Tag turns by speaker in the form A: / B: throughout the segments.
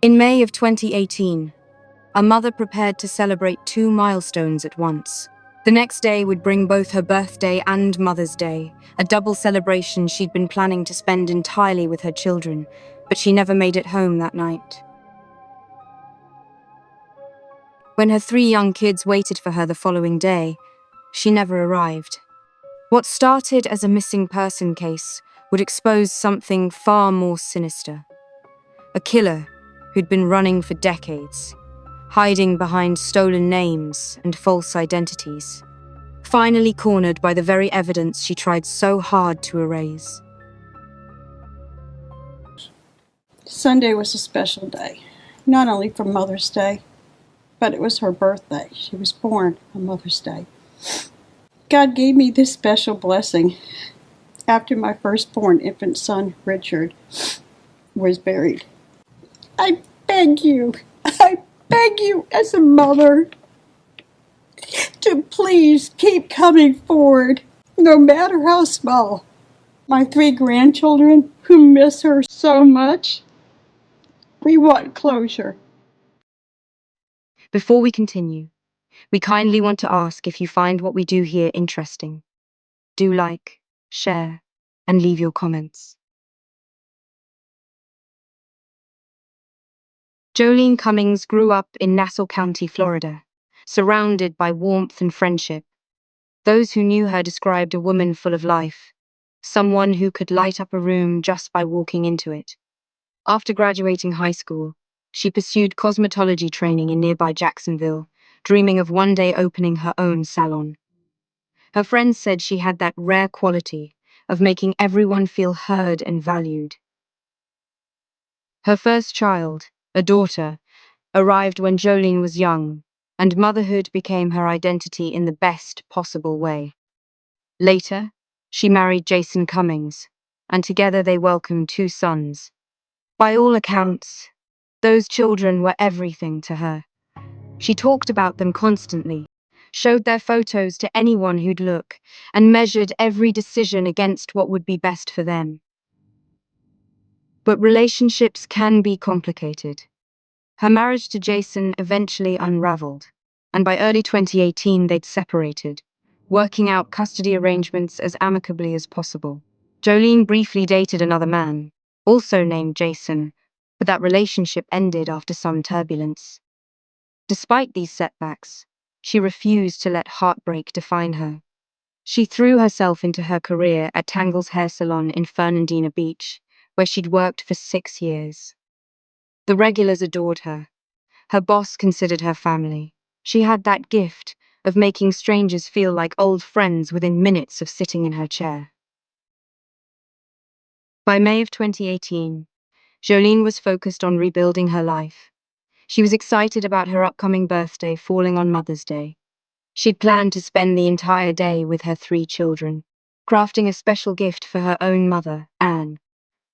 A: In May of 2018, a mother prepared to celebrate two milestones at once. The next day would bring both her birthday and Mother's Day, a double celebration she'd been planning to spend entirely with her children, but she never made it home that night. When her three young kids waited for her the following day, she never arrived. What started as a missing person case would expose something far more sinister. A killer who'd been running for decades, hiding behind stolen names and false identities, finally cornered by the very evidence she tried so hard to erase.
B: Sunday was a special day, not only for Mother's Day, but it was her birthday. She was born on Mother's Day. God gave me this special blessing after my firstborn infant son, Richard, was buried. I beg you as a mother to please keep coming forward, no matter how small. My three grandchildren, who miss her so much, we want closure.
A: Before we continue, we kindly want to ask if you find what we do here interesting. Do like, share, and leave your comments. Joleen Cummings grew up in Nassau County, Florida, surrounded by warmth and friendship. Those who knew her described a woman full of life, someone who could light up a room just by walking into it. After graduating high school, she pursued cosmetology training in nearby Jacksonville, dreaming of one day opening her own salon. Her friends said she had that rare quality of making everyone feel heard and valued. Her first child, a daughter, arrived when Joleen was young, and motherhood became her identity in the best possible way. Later, she married Jason Cummings, and together they welcomed two sons. By all accounts, those children were everything to her. She talked about them constantly, showed their photos to anyone who'd look, and measured every decision against what would be best for them. But relationships can be complicated. Her marriage to Jason eventually unraveled, and by early 2018 they'd separated, working out custody arrangements as amicably as possible. Joleen briefly dated another man, also named Jason, but that relationship ended after some turbulence. Despite these setbacks, she refused to let heartbreak define her. She threw herself into her career at Tangle's hair salon in Fernandina Beach, where she'd worked for 6 years. The regulars adored her. Her boss considered her family. She had that gift of making strangers feel like old friends within minutes of sitting in her chair. By May of 2018, Joleen was focused on rebuilding her life. She was excited about her upcoming birthday falling on Mother's Day. She'd planned to spend the entire day with her 3 children, crafting a special gift for her own mother, Anne.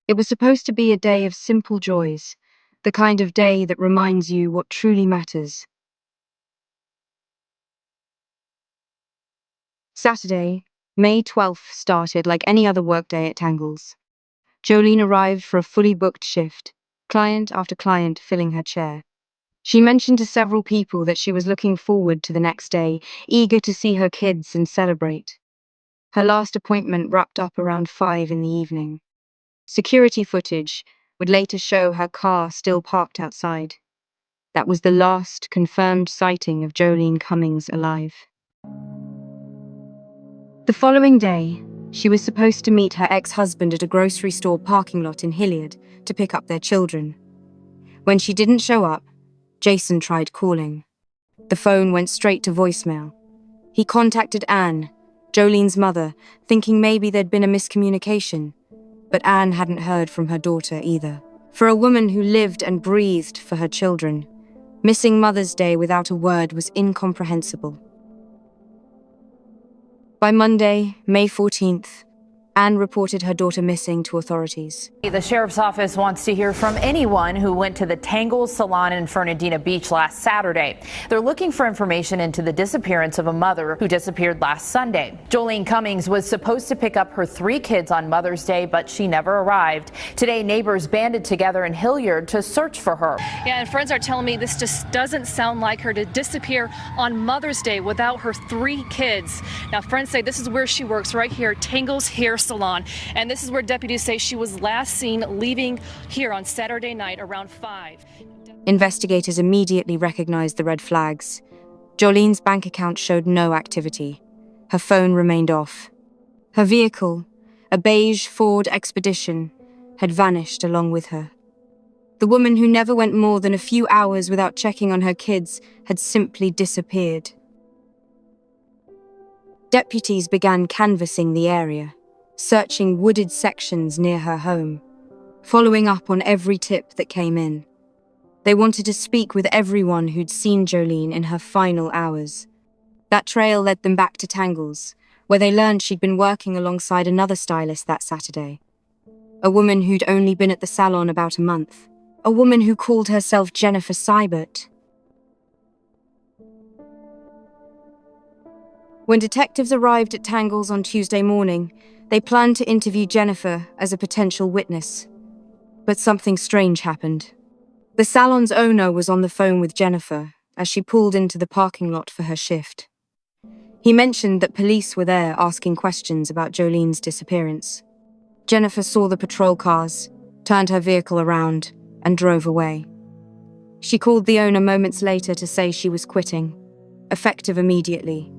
A: It was supposed to be a day of simple joys, the kind of day that reminds you what truly matters. Saturday, May 12th started like any other workday at Tangle's. Joleen arrived for a fully booked shift, client after client filling her chair. She mentioned to several people that she was looking forward to the next day, eager to see her kids and celebrate. Her last appointment wrapped up around 5 in the evening. Security footage would later show her car still parked outside. That was the last confirmed sighting of Joleen Cummings alive. The following day, she was supposed to meet her ex-husband at a grocery store parking lot in Hilliard to pick up their children. When she didn't show up, Jason tried calling. The phone went straight to voicemail. He contacted Anne, Joleen's mother, thinking maybe there'd been a miscommunication. But Anne hadn't heard from her daughter either. For a woman who lived and breathed for her children, missing Mother's Day without a word was incomprehensible. By Monday, May 14th, Anne reported her daughter missing to authorities.
C: The sheriff's office wants to hear from anyone who went to the Tangles salon in Fernandina Beach last Saturday. They're looking for information into the disappearance of a mother who disappeared last Sunday. Joleen Cummings was supposed to pick up her 3 kids on Mother's Day, but she never arrived. Today, neighbors banded together in Hilliard to search for her.
D: Yeah, and friends are telling me this just doesn't sound like her to disappear on Mother's Day without her 3 kids. Now, friends say this is where she works, right here, Tangles Hair Salon, and this is where deputies say she was last seen leaving here on Saturday night around 5.
A: Investigators immediately recognized the red flags. Joleen's bank account showed no activity. Her phone remained off. Her vehicle, a beige Ford Expedition, had vanished along with her. The woman who never went more than a few hours without checking on her kids had simply disappeared. Deputies began canvassing the area, searching wooded sections near her home, following up on every tip that came in. They wanted to speak with everyone who'd seen Joleen in her final hours. That trail led them back to Tangles, where they learned she'd been working alongside another stylist that Saturday. A woman who'd only been at the salon about a month. A woman who called herself Jennifer Sybert. When detectives arrived at Tangles on Tuesday morning, they planned to interview Jennifer as a potential witness. But something strange happened. The salon's owner was on the phone with Jennifer as she pulled into the parking lot for her shift. He mentioned that police were there asking questions about Joleen's disappearance. Jennifer saw the patrol cars, turned her vehicle around, and drove away. She called the owner moments later to say she was quitting, effective immediately,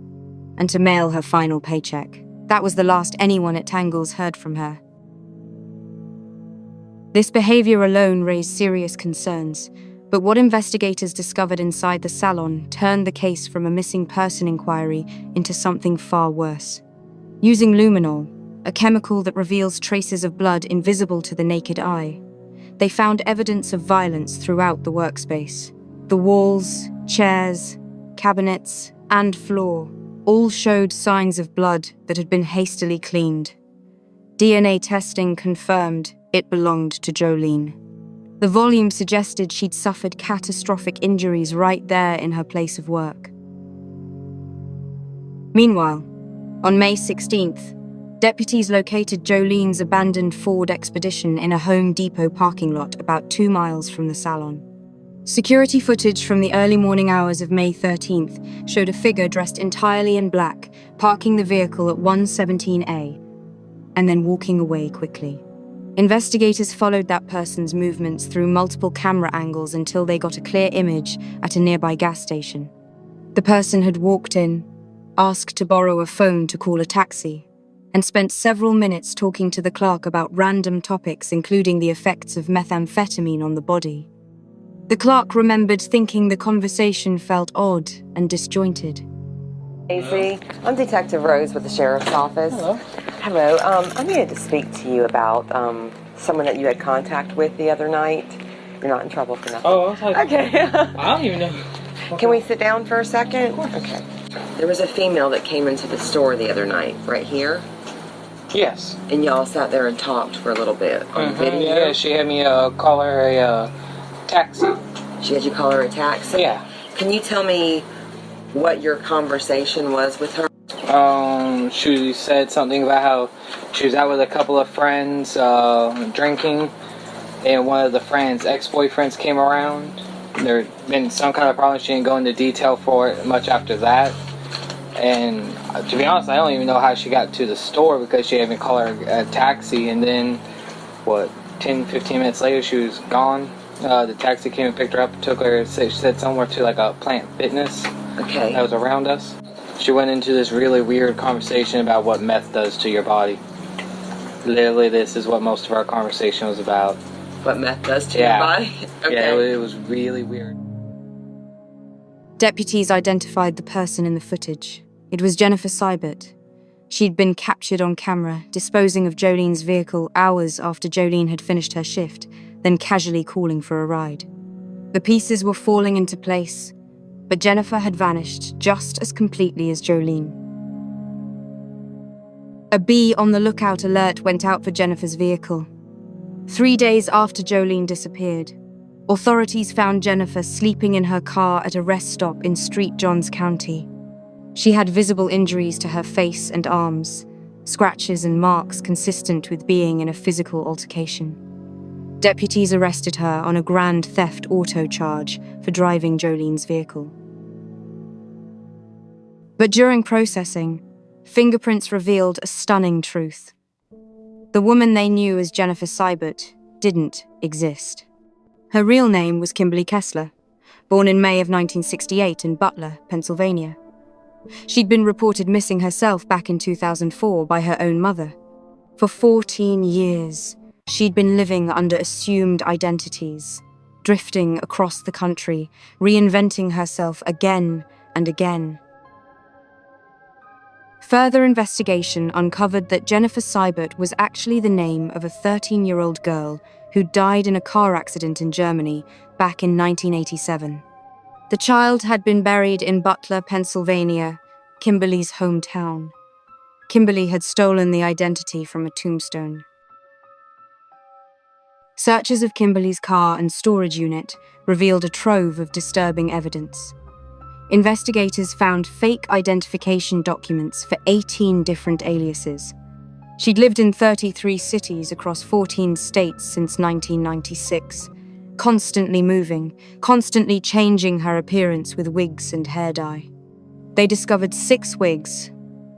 A: and to mail her final paycheck. That was the last anyone at Tangles heard from her. This behavior alone raised serious concerns, but what investigators discovered inside the salon turned the case from a missing person inquiry into something far worse. Using luminol, a chemical that reveals traces of blood invisible to the naked eye, they found evidence of violence throughout the workspace. The walls, chairs, cabinets, and floor all showed signs of blood that had been hastily cleaned. DNA testing confirmed it belonged to Joleen. The volume suggested she'd suffered catastrophic injuries right there in her place of work. Meanwhile, on May 16th, deputies located Joleen's abandoned Ford Expedition in a Home Depot parking lot about 2 miles from the salon. Security footage from the early morning hours of May 13th showed a figure dressed entirely in black, parking the vehicle at 117A, and then walking away quickly. Investigators followed that person's movements through multiple camera angles until they got a clear image at a nearby gas station. The person had walked in, asked to borrow a phone to call a taxi, and spent several minutes talking to the clerk about random topics, including the effects of methamphetamine on the body. The clerk remembered thinking the conversation felt odd and disjointed.
E: Casey, I'm Detective Rose with the Sheriff's Office.
F: Hello.
E: Hello. I needed to speak to you about someone that you had contact with the other night. You're not in trouble for nothing.
F: Oh, I was like,
E: okay.
F: I don't even know.
E: Can we sit down for a second?
F: Of course.
E: Okay. There was a female that came into the store the other night, right here,
F: Yes.
E: and y'all sat there and talked for a little bit on video.
F: Yeah, she had me call her a taxi.
E: She had you call her a taxi?
F: Yeah.
E: Can you tell me what your conversation was with her?
F: She said something about how she was out with a couple of friends drinking, and one of the friends' ex-boyfriends came around. There had been some kind of problem. She didn't go into detail for it much after that. And to be honest, I don't even know how she got to the store because she had me call her a taxi, and then, 10, 15 minutes later she was gone. The taxi came and picked her up, took her, she said somewhere to like a Plant Fitness that was around us. She went into this really weird conversation about what meth does to your body. Literally, this is what most of our conversation was about.
E: What meth does to your body? Okay.
F: Yeah, it was really weird.
A: Deputies identified the person in the footage. It was Jennifer Sybert. She'd been captured on camera, disposing of Joleen's vehicle hours after Joleen had finished her shift, then casually calling for a ride. The pieces were falling into place, but Jennifer had vanished just as completely as Joleen. A be on the lookout alert went out for Jennifer's vehicle. 3 days after Joleen disappeared, authorities found Jennifer sleeping in her car at a rest stop in St. Johns County. She had visible injuries to her face and arms, scratches and marks consistent with being in a physical altercation. Deputies arrested her on a grand theft auto charge for driving Joleen's vehicle. But during processing, fingerprints revealed a stunning truth. The woman they knew as Jennifer Sybert didn't exist. Her real name was Kimberly Kessler, born in May of 1968 in Butler, Pennsylvania. She'd been reported missing herself back in 2004 by her own mother. For 14 years, she'd been living under assumed identities, drifting across the country, reinventing herself again and again. Further investigation uncovered that Jennifer Sybert was actually the name of a 13-year-old girl who died in a car accident in Germany back in 1987. The child had been buried in Butler, Pennsylvania, Kimberly's hometown. Kimberly had stolen the identity from a tombstone. Searches of Kimberly's car and storage unit revealed a trove of disturbing evidence. Investigators found fake identification documents for 18 different aliases. She'd lived in 33 cities across 14 states since 1996, constantly moving, constantly changing her appearance with wigs and hair dye. They discovered 6 wigs,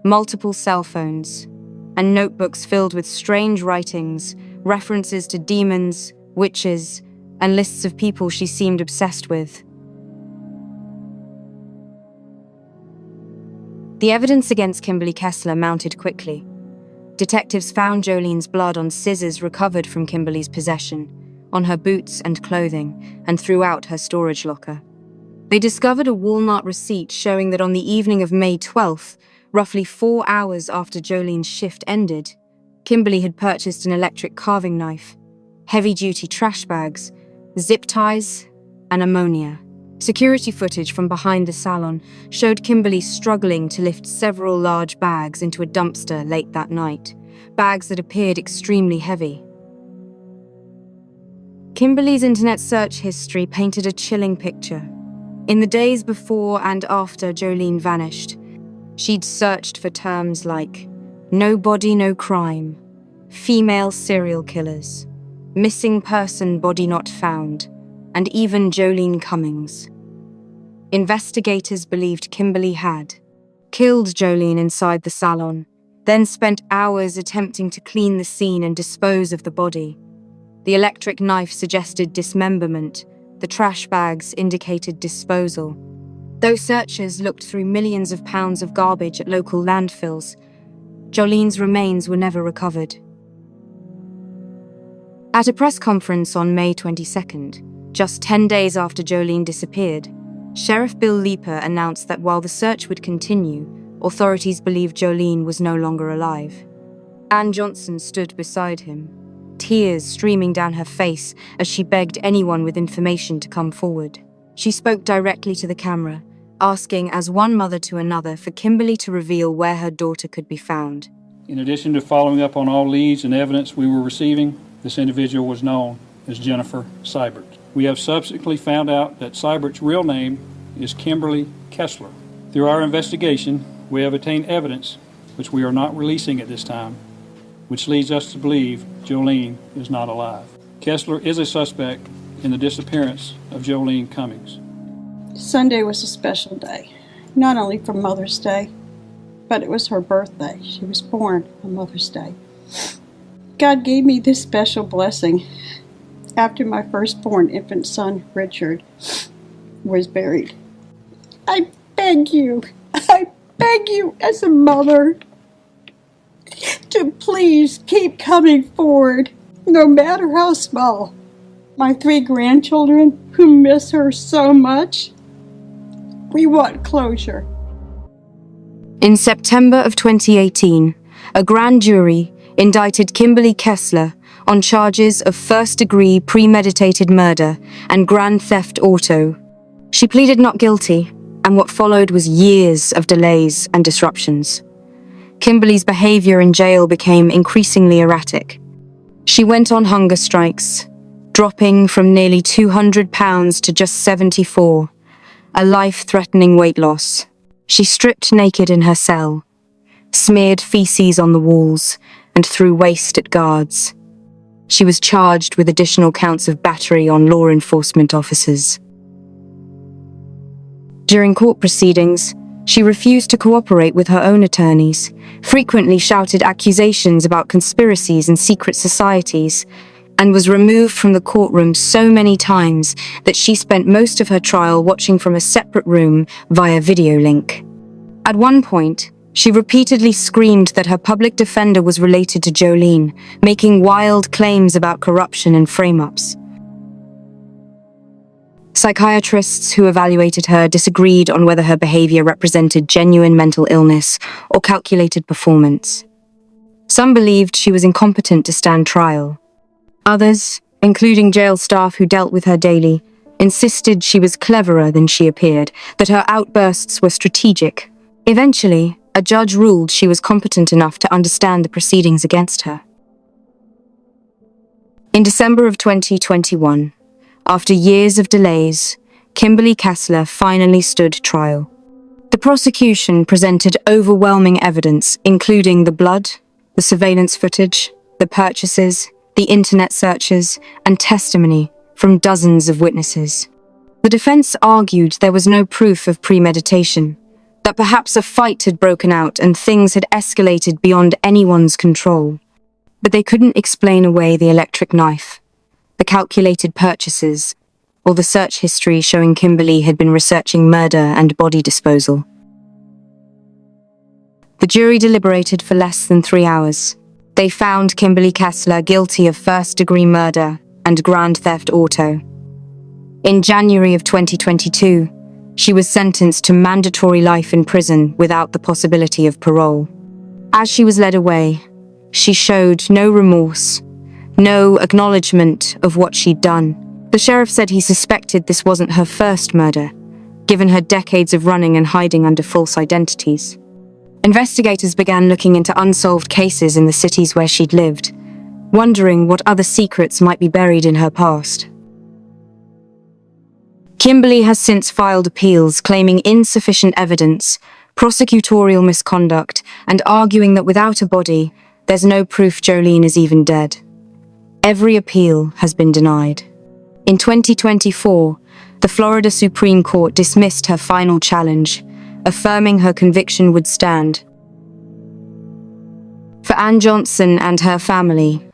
A: multiple cell phones, and notebooks filled with strange writings, references to demons, witches, and lists of people she seemed obsessed with. The evidence against Kimberly Kessler mounted quickly. Detectives found Joleen's blood on scissors recovered from Kimberly's possession, on her boots and clothing, and throughout her storage locker. They discovered a Walmart receipt showing that on the evening of May 12th, roughly 4 hours after Joleen's shift ended, Kimberly had purchased an electric carving knife, heavy-duty trash bags, zip ties, and ammonia. Security footage from behind the salon showed Kimberly struggling to lift several large bags into a dumpster late that night, bags that appeared extremely heavy. Kimberly's internet search history painted a chilling picture. In the days before and after Joleen vanished, she'd searched for terms like no body, no crime, female serial killers, missing person, body not found, and even Joleen Cummings. Investigators believed Kimberly had killed Joleen inside the salon, then spent hours attempting to clean the scene and dispose of the body. The electric knife suggested dismemberment, the trash bags indicated disposal. Though searchers looked through millions of pounds of garbage at local landfills, Joleen's remains were never recovered. At a press conference on May 22nd, just 10 days after Joleen disappeared, Sheriff Bill Leeper announced that while the search would continue, authorities believed Joleen was no longer alive. Ann Johnson stood beside him, tears streaming down her face as she begged anyone with information to come forward. She spoke directly to the camera, asking as one mother to another for Kimberly to reveal where her daughter could be found.
G: In addition to following up on all leads and evidence we were receiving, this individual was known as Jennifer Sybert. We have subsequently found out that Sybert's real name is Kimberly Kessler. Through our investigation, we have obtained evidence, which we are not releasing at this time, which leads us to believe Joleen is not alive. Kessler is a suspect in the disappearance of Joleen Cummings.
B: Sunday was a special day, not only for Mother's Day, but it was her birthday. She was born on Mother's Day. God gave me this special blessing after my firstborn infant son, Richard, was buried. I beg you as a mother to please keep coming forward, no matter how small. My 3 grandchildren who miss her so much, we want closure.
A: In September of 2018, a grand jury indicted Kimberly Kessler on charges of first-degree premeditated murder and grand theft auto. She pleaded not guilty, and what followed was years of delays and disruptions. Kimberly's behavior in jail became increasingly erratic. She went on hunger strikes, dropping from nearly 200 pounds to just 74, a life-threatening weight loss. She stripped naked in her cell, smeared feces on the walls, and threw waste at guards. She was charged with additional counts of battery on law enforcement officers. During court proceedings, she refused to cooperate with her own attorneys, frequently shouted accusations about conspiracies and secret societies, and was removed from the courtroom so many times that she spent most of her trial watching from a separate room via video link. At one point, she repeatedly screamed that her public defender was related to Joleen, making wild claims about corruption and frame-ups. Psychiatrists who evaluated her disagreed on whether her behavior represented genuine mental illness or calculated performance. Some believed she was incompetent to stand trial. Others, including jail staff who dealt with her daily, insisted she was cleverer than she appeared, that her outbursts were strategic. Eventually, a judge ruled she was competent enough to understand the proceedings against her. In December of 2021, after years of delays, Kimberly Kessler finally stood trial. The prosecution presented overwhelming evidence, including the blood, the surveillance footage, the purchases, the internet searches, and testimony from dozens of witnesses. The defense argued there was no proof of premeditation, that perhaps a fight had broken out and things had escalated beyond anyone's control. But they couldn't explain away the electric knife, the calculated purchases, or the search history showing Kimberly had been researching murder and body disposal. The jury deliberated for less than 3 hours. They found Kimberly Kessler guilty of first-degree murder and grand theft auto. In January of 2022, she was sentenced to mandatory life in prison without the possibility of parole. As she was led away, she showed no remorse, no acknowledgement of what she'd done. The sheriff said he suspected this wasn't her first murder, given her decades of running and hiding under false identities. Investigators began looking into unsolved cases in the cities where she'd lived, wondering what other secrets might be buried in her past. Kimberly has since filed appeals claiming insufficient evidence, prosecutorial misconduct, and arguing that without a body, there's no proof Joleen is even dead. Every appeal has been denied. In 2024, the Florida Supreme Court dismissed her final challenge, affirming her conviction would stand. For Ann Johnson and her family,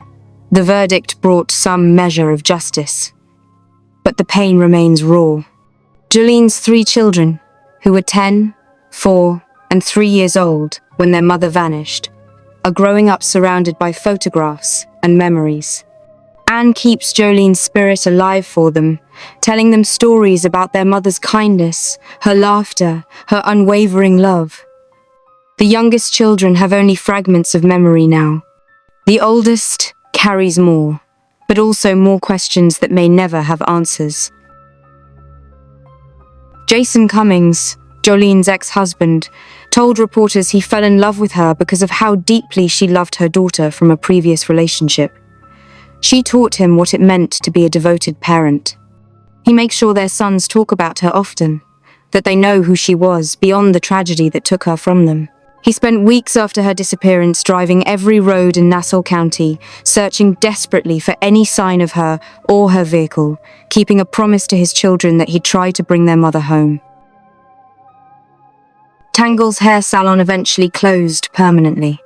A: the verdict brought some measure of justice. But the pain remains raw. Joleen's 3 children, who were 10, 4, and 3 years old when their mother vanished, are growing up surrounded by photographs and memories. Anne keeps Joleen's spirit alive for them, telling them stories about their mother's kindness, her laughter, her unwavering love. The youngest children have only fragments of memory now. The oldest carries more, but also more questions that may never have answers. Jason Cummings, Joleen's ex-husband, told reporters he fell in love with her because of how deeply she loved her daughter from a previous relationship. She taught him what it meant to be a devoted parent. He makes sure their sons talk about her often, that they know who she was beyond the tragedy that took her from them. He spent weeks after her disappearance driving every road in Nassau County, searching desperately for any sign of her or her vehicle, keeping a promise to his children that he'd try to bring their mother home. Tangle's hair salon eventually closed permanently.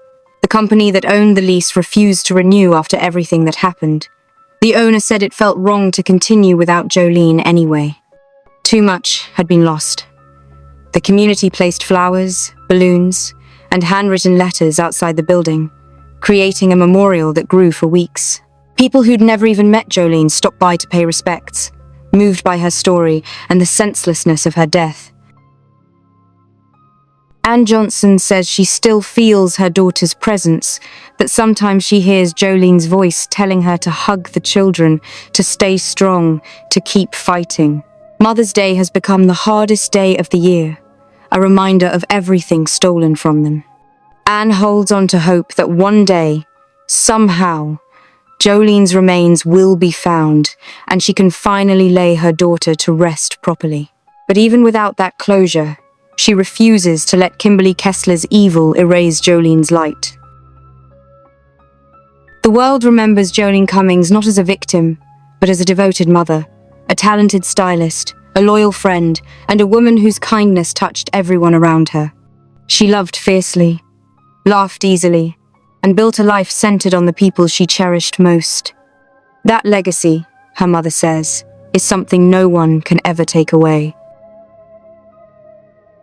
A: The company that owned the lease refused to renew after everything that happened. The owner said it felt wrong to continue without Joleen anyway. Too much had been lost. The community placed flowers, balloons, and handwritten letters outside the building, creating a memorial that grew for weeks. People who'd never even met Joleen stopped by to pay respects, moved by her story and the senselessness of her death. Ann Johnson says she still feels her daughter's presence, but sometimes she hears Joleen's voice telling her to hug the children, to stay strong, to keep fighting. Mother's Day has become the hardest day of the year, a reminder of everything stolen from them. Anne holds on to hope that one day, somehow, Joleen's remains will be found and she can finally lay her daughter to rest properly. But even without that closure, she refuses to let Kimberly Kessler's evil erase Joleen's light. The world remembers Joleen Cummings not as a victim, but as a devoted mother, a talented stylist, a loyal friend, and a woman whose kindness touched everyone around her. She loved fiercely, laughed easily, and built a life centered on the people she cherished most. That legacy, her mother says, is something no one can ever take away.